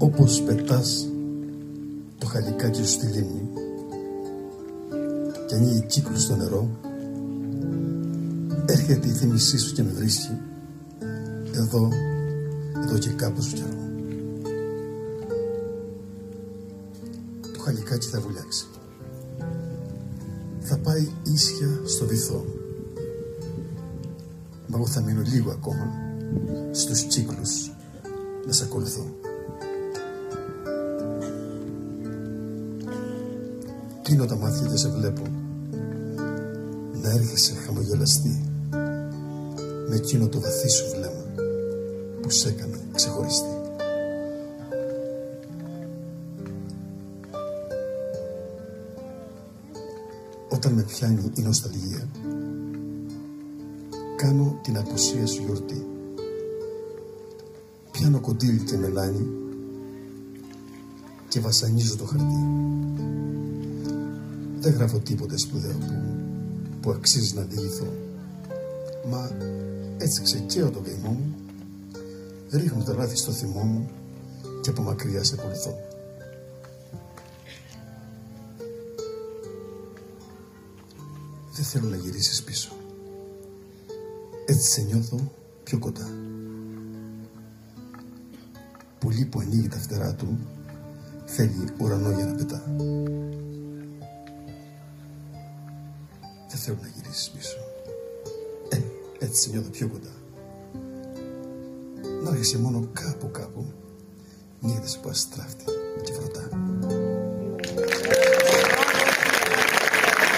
Όπως πετάς το χαλικάκι σου στη λίμνη και ανοίγει κύκλους στο νερό, έρχεται η θύμησή σου και με βρίσκει εδώ και κάπου στο καιρό. Το χαλικάκι θα βουλιάξει, θα πάει ίσια στο βυθό, μα εγώ θα μείνω λίγο ακόμα στους κύκλους να σ' ακολουθώ. Κλείνω τα μάτια και σε βλέπω να έρχεσαι χαμογελαστή με εκείνο το βαθύ σου βλέμμα που σ' έκανε ξεχωριστή. Όταν με πιάνει η νοσταλγία, κάνω την απουσία σου γιορτή. Πιάνω κοντήλι και μελάνι και βασανίζω το χαρτί. Δεν γράφω τίποτε σπουδαίο που αξίζει να διηγηθώ, μα έτσι ξεκαίω το καημό μου, ρίχνω τα λάθη στο θυμό μου και από μακριά σε ακολουθώ. Δεν θέλω να γυρίσεις πίσω, έτσι σε νιώθω πιο κοντά. Πουλί που ανοίγει τα φτερά του θέλει ουρανό για να πετά. Δεν θέλω να γυρίσεις πίσω, έτσι σε νιώθω πιο κοντά. Να έρχεσαι μόνο κάπου νύχτες που αστράφτη και φρωτά.